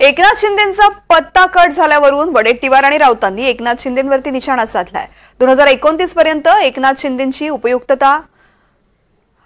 एकनाथ शिंदेंचा पत्ता कट झाल्यावरून वडेट्टीवार आणि राऊतांनी एकनाथ शिंदेंवरती निशाणा साधलाय। 2029 पर्यंत एकनाथ शिंदेंची उपयुक्तता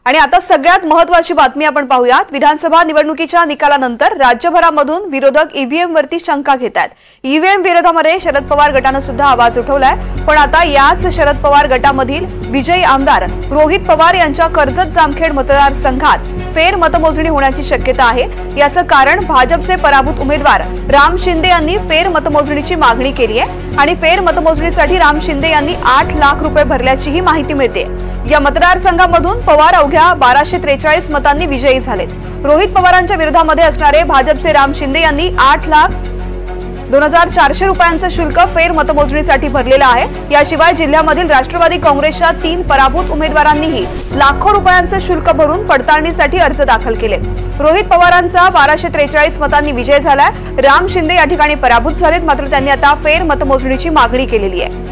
आणि आता सगळ्यात महत्त्वाची बातमी आपण पाहूयात। विधानसभा निवडणुकीच्या निकालानंतर राज्यभरामधून विरोधक ईव्हीएम वरती शंका घेतात। ईव्हीएम विरोधामध्ये शरद पवार गटाने सुद्धा आवाज उठवलाय, पण आता याच शरद पवार गटामधील विजयी आमदार रोहित पवार यांच्या कर्जत जामखेड मतदारसंघात फेर मतमोजणी होण्याची शक्यता आहे। याचं कारण भाजपचे पराभूत उमेदवार राम शिंदे यांनी फेर मतमोजणीची मागणी केली आहे आणि फेर मतमोजणीसाठी राम शिंदे यांनी 8 लाख रुपये भरल्याचीही माहिती मिळते। या मतदारसंघामधून पवार अवघ्या 1243 मतांनी विजयी झालेत। रोहित पवारांच्या विरोधामध्ये असणारे भाजपचे राम शिंदे यांनी 8,02,400 रुपयांचं शुल्क फेर मतमोजणीसाठी भरलेलं आहे। याशिवाय जिल्ह्यामधील राष्ट्रवादी काँग्रेसच्या 3 पराभूत उमेदवारांनीही लाखो रुपयांचं शुल्क भरून पडताळणीसाठी अर्ज दाखल केले। रोहित पवारांचा 1243 मतांनी विजय झालाय। राम शिंदे या ठिकाणी पराभूत झालेत, मात्र त्यांनी आता फेर मतमोजणीची मागणी केलेली आहे।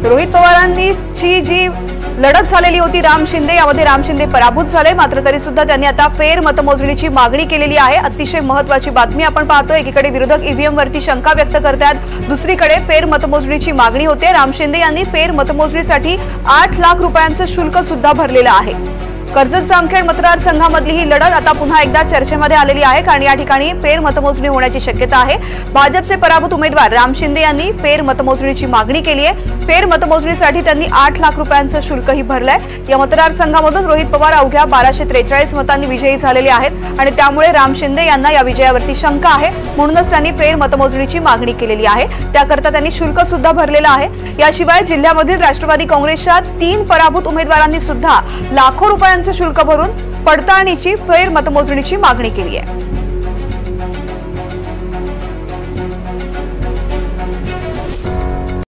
रोहित पवारांची जी लढत झालेली होती राम शिंदे, यामध्ये राम शिंदे पराभूत झाले, मात्र तरी सुद्धा त्यांनी आता फेर मतमोजणीची मागणी केलेली आहे। अतिशय महत्त्वाची बातमी आपण पाहतोय। एकीकडे विरोधक ईव्हीएम वरती शंका व्यक्त करतात, दुसरीकडे फेर मतमोजणीची मागणी होते। राम शिंदे यांनी फेर मतमोजणीसाठी 8 लाख रुपयांचं शुल्क सुद्धा भरलेलं आहे। कर्जत जामखेड मतदारसंघामधली ही लढत आता पुन्हा एकदा चर्चेमध्ये आलेली आहे, कारण या ठिकाणी फेर मतमोजणी होण्याची शक्यता आहे। भाजपचे पराभूत उमेदवार राम शिंदे यांनी फेर मतमोजणीची मागणी केली आहे। फेर मतमोजणीसाठी त्यांनी 8 लाख रुपयांचं शुल्कही भरलंय। या मतदारसंघामधून रोहित पवार अवघ्या 1243 मतांनी विजयी झालेले आहेत आणि त्यामुळे राम शिंदे यांना या विजयावरती शंका आहे, म्हणूनच त्यांनी फेर मतमोजणीची मागणी केलेली आहे। त्याकरता त्यांनी शुल्क सुद्धा भरलेलं आहे। याशिवाय जिल्ह्यामधील राष्ट्रवादी काँग्रेसच्या 3 पराभूत उमेदवारांनी सुद्धा लाखो रुपयांचं शुल्क भरून पडताळणीची फेर मतमोजणीची मागणी केली आहे।